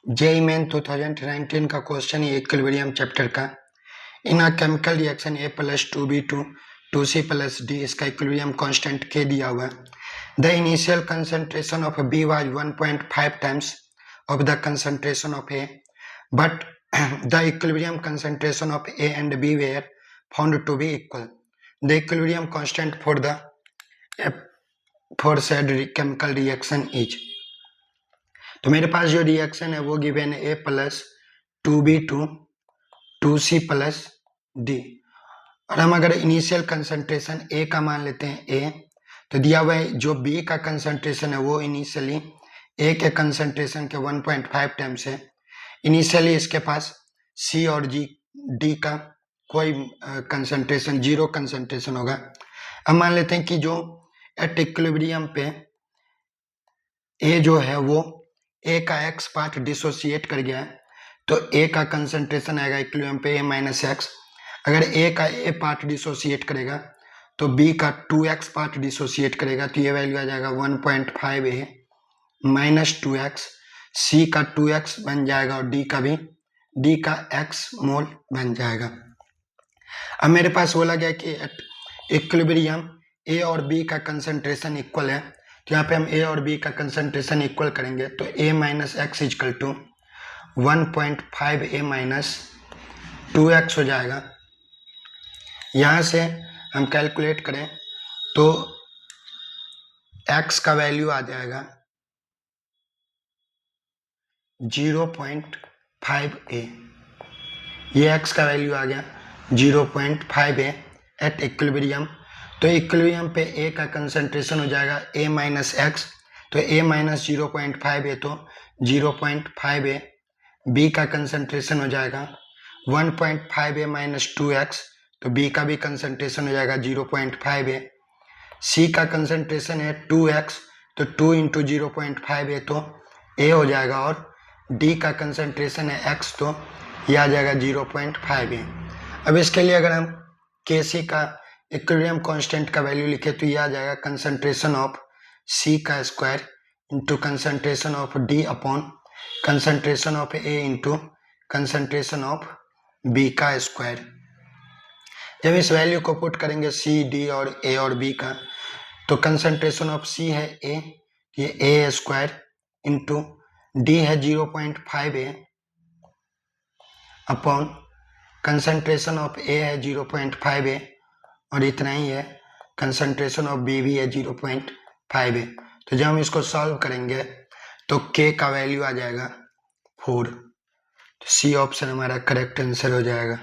JEE main 2019 का question है equilibrium chapter का। In a chemical reaction A + 2B2 2C + D, इसका equilibrium constant K दिया हुआ है। The initial concentration of B was 1.5 times of the concentration of A, but the equilibrium concentration of A and B were found to be equal. The equilibrium constant for said chemical reaction is. तो मेरे पास जो reaction है वो given है A + 2B2 2C + D, और हम अगर initial concentration A का मान लेते हैं A, तो दिया हुआ है जो B का कंसंट्रेशन है वो इनिशियली A के कंसंट्रेशन के 1.5 टाइम्स है। इनिशियली इसके पास C और D का कोई कंसंट्रेशन, जीरो कंसंट्रेशन होगा। अब मान लेते हैं कि जो एट इक्विलिब्रियम पे A जो है वो A का X पार्ट डिसोसिएट कर गया है, तो A का कंसंट्रेशन आएगा इक्विलिब्रियम पे A - X। अगर A का A पार्ट डिसोसिएट करेगा तो B का 2X पार्ट डिसोसिएट करेगा, तो ये वैल्यू आ जाएगा 1.5 A - 2X। C का 2X बन जाएगा और D का X मोल बन जाएगा। अब मेरे पास बोला गया कि इक्विलिब्रियम A और B का कंसंट्रेशन इक्वल है, तो यहाँ पे हम A और B का कंसंट्रेशन इक्वल करेंगे, तो A - X = 1.5 A - 2X हो जाएगा। यहाँ से हम कैलकुलेट करें तो X का वैल्यू आ जाएगा 0.5 A। ये X का वैल्यू आ गया 0.5 A एट इक्विलिब्रियम। तो इक्विलिब्रियम पे A का कंसंट्रेशन हो जाएगा A - X, तो A - 0.5 A तो 0.5 A। B का कंसंट्रेशन हो जाएगा 1.5 A - 2X, तो B का भी कंसंट्रेशन हो जाएगा 0.5 A। C का कंसंट्रेशन है 2X, तो 2 × 0.5 A तो A हो जाएगा, और D का कंसंट्रेशन है X, तो ये आ जाएगा 0.5 A। अब इसके लिए अगर हम Kc का इक्विलिब्रियम कांस्टेंट का वैल्यू लिखे तो ये आ जाएगा कंसंट्रेशन ऑफ C का square into concentration of D upon concentration of A into concentration of B का स्क्वायर। जब इस वैल्यू को पुट करेंगे C, D और A और B का, तो कंसंट्रेशन ऑफ C है A, ये A² इंटू D है 0.5 A upon concentration of A है 0.5 A, और इतना ही है। कंसंट्रेशन ऑफ B भी है 0.5 A। तो जब हम इसको सॉल्व करेंगे तो K का वैल्यू आ जाएगा 4। तो C ऑप्शन हमारा करेक्ट आंसर हो जाएगा।